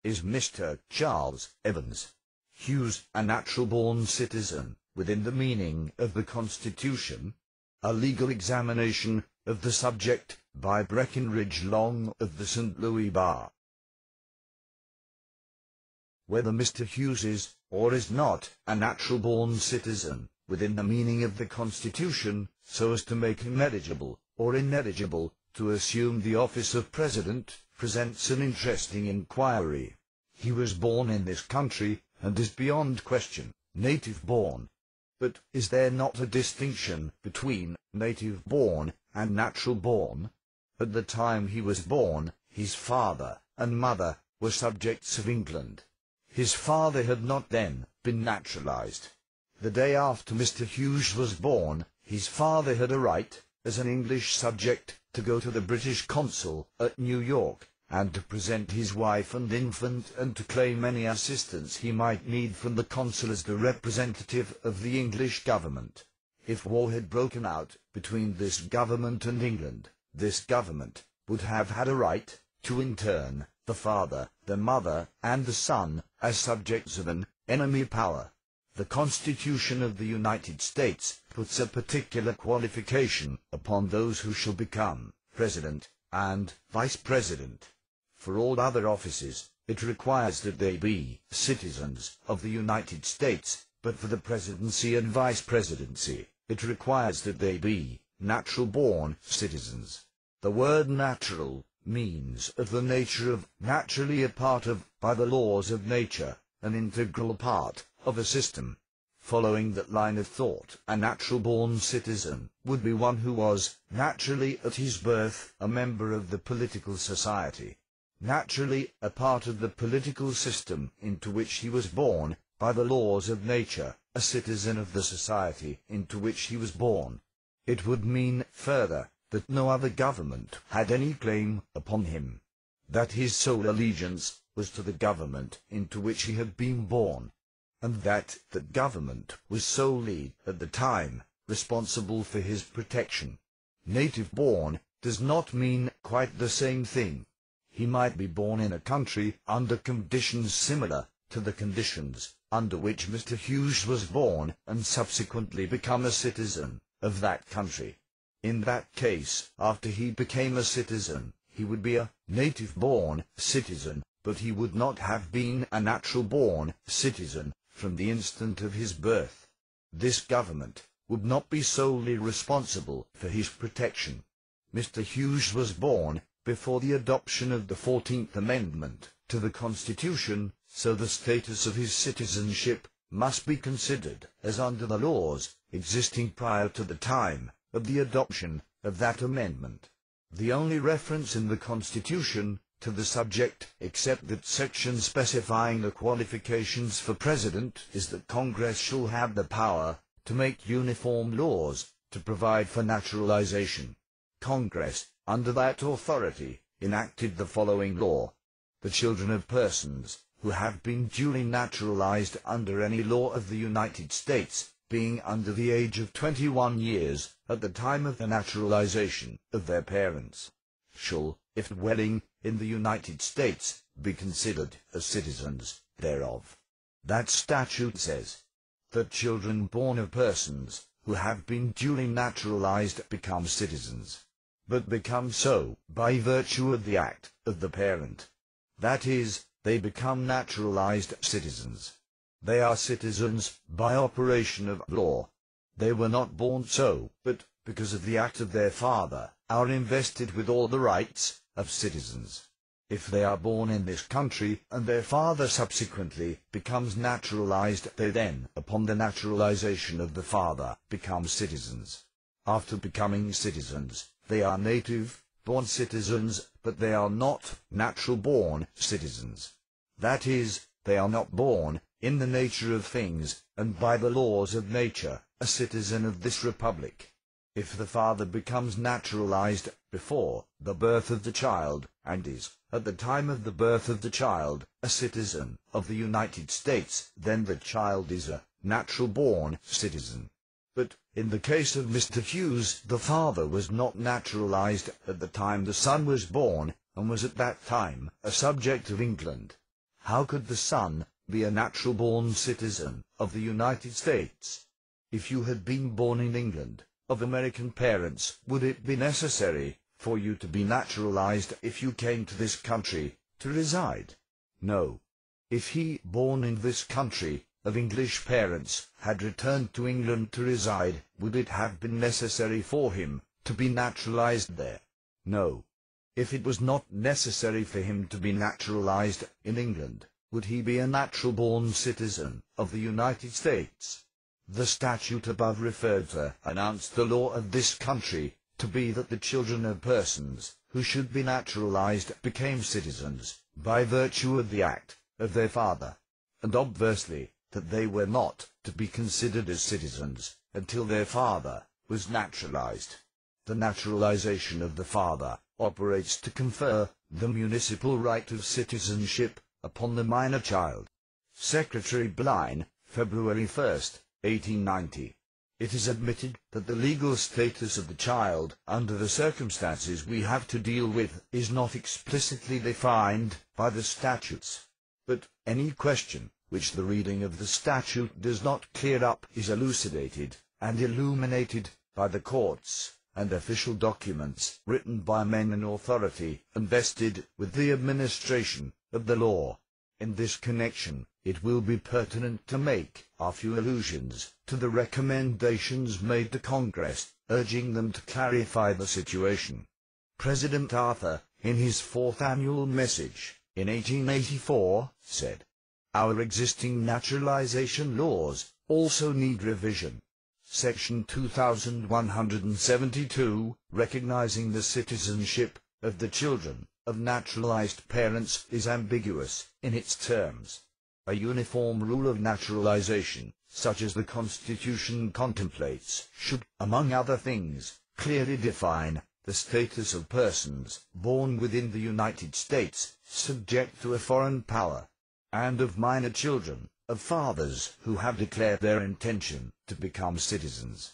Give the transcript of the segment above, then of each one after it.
is Mr. Charles Evans Hughes a natural-born citizen within the meaning of the Constitution? A legal examination of the subject by Breckinridge Long of the St. Louis Bar. Whether Mr. Hughes is, or is not, a natural-born citizen within the meaning of the Constitution, so as to make him eligible, or ineligible, to assume the office of President, presents an interesting inquiry. He was born in this country, and is beyond question, native-born. But is there not a distinction between native-born and natural-born? At the time he was born, his father and mother were subjects of England. His father had not then been naturalized. The day after Mr. Hughes was born, his father had a right, as an English subject, to go to the British consul at New York, and to present his wife and infant, and to claim any assistance he might need from the consul as the representative of the English government. If war had broken out between this government and England, this government would have had a right to intern the father, the mother, and the son as subjects of an enemy power. The Constitution of the United States puts a particular qualification upon those who shall become President and Vice President. For all other offices, it requires that they be citizens of the United States, but for the Presidency and Vice Presidency, it requires that they be natural-born citizens. The word natural means of the nature of, naturally a part of, by the laws of nature, an integral part of a system. Following that line of thought, a natural-born citizen would be one who was, naturally at his birth, a member of the political society, naturally a part of the political system into which he was born, by the laws of nature, a citizen of the society into which he was born. It would mean, further, that no other government had any claim upon him, that his sole allegiance was to the government into which he had been born, and that that government was solely, at the time, responsible for his protection. Native-born does not mean quite the same thing. He might be born in a country under conditions similar to the conditions under which Mr. Hughes was born, and subsequently become a citizen of that country. In that case, after he became a citizen, he would be a native-born citizen, but he would not have been a natural-born citizen from the instant of his birth. This government would not be solely responsible for his protection. Mr. Hughes was born before the adoption of the 14th Amendment to the Constitution, so the status of his citizenship must be considered as under the laws existing prior to the time of the adoption of that amendment. The only reference in the Constitution to the subject, except that section specifying the qualifications for president, is that Congress shall have the power to make uniform laws to provide for naturalization. Congress, under that authority, enacted the following law: the children of persons who have been duly naturalized under any law of the United States, being under the age of 21 years at the time of the naturalization of their parents, shall, if dwelling in the United States, be considered as citizens thereof. That statute says that children born of persons who have been duly naturalized become citizens, but become so by virtue of the act of the parent. That is, they become naturalized citizens. They are citizens by operation of law. They were not born so, but, because of the act of their father, are invested with all the rights of citizens. If they are born in this country, and their father subsequently becomes naturalized, they then, upon the naturalization of the father, become citizens. After becoming citizens, they are native-born citizens, but they are not natural-born citizens. That is, they are not born, in the nature of things, and by the laws of nature, a citizen of this republic. If the father becomes naturalized before the birth of the child, and is, at the time of the birth of the child, a citizen of the United States, then the child is a natural-born citizen. But, in the case of Mr. Hughes, the father was not naturalized at the time the son was born, and was at that time a subject of England. how could the son be a natural-born citizen of the United States? If you had been born in England, of American parents, would it be necessary for you to be naturalized if you came to this country to reside? No. If he, born in this country, of English parents, had returned to England to reside, would it have been necessary for him to be naturalized there? No. If it was not necessary for him to be naturalized in England, would he be a natural-born citizen of the United States? The statute above referred to announced the law of this country to be that the children of persons who should be naturalized became citizens by virtue of the act of their father, and obversely that they were not to be considered as citizens until their father was naturalized. The naturalization of the father operates to confer the municipal right of citizenship upon the minor child. Secretary Blyne, February 1st, 1890. It is admitted that the legal status of the child, under the circumstances we have to deal with, is not explicitly defined by the statutes. But any question which the reading of the statute does not clear up is elucidated and illuminated by the courts and official documents written by men in authority invested with the administration of the law. In this connection, it will be pertinent to make a few allusions to the recommendations made to Congress, urging them to clarify the situation. President Arthur, in his fourth annual message, in 1884, said, "Our existing naturalization laws also need revision. Section 2172, recognizing the citizenship of the children of naturalized parents, is ambiguous in its terms. A uniform rule of naturalization, such as the Constitution contemplates, should, among other things, clearly define the status of persons born within the United States, subject to a foreign power, and of minor children, of fathers who have declared their intention to become citizens."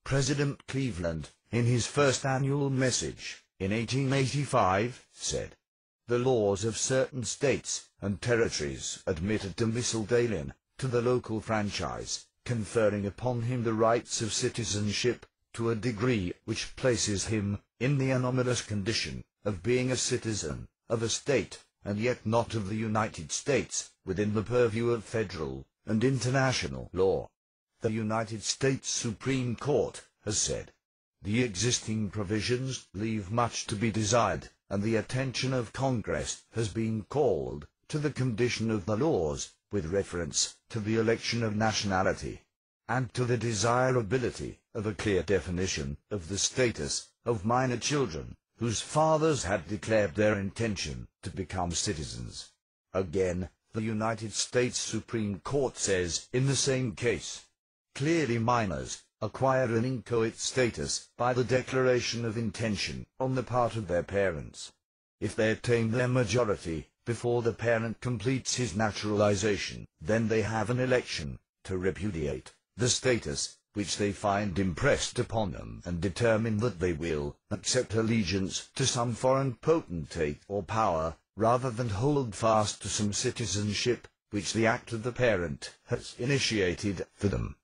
President Cleveland, in his first annual message, in 1885, said, "The laws of certain states and territories admit a domiciled alien to the local franchise, conferring upon him the rights of citizenship to a degree which places him in the anomalous condition of being a citizen of a state, and yet not of the United States, within the purview of federal and international law." The United States Supreme Court has said, "The existing provisions leave much to be desired, and the attention of Congress has been called to the condition of the laws with reference to the election of nationality, and to the desirability of a clear definition of the status of minor children whose fathers had declared their intention to become citizens." Again, the United States Supreme Court says in the same case, "Clearly minors acquire an inchoate status by the declaration of intention on the part of their parents. If they attain their majority before the parent completes his naturalization, then they have an election to repudiate the status which they find impressed upon them, and determine that they will accept allegiance to some foreign potentate or power, rather than hold fast to some citizenship which the act of the parent has initiated for them."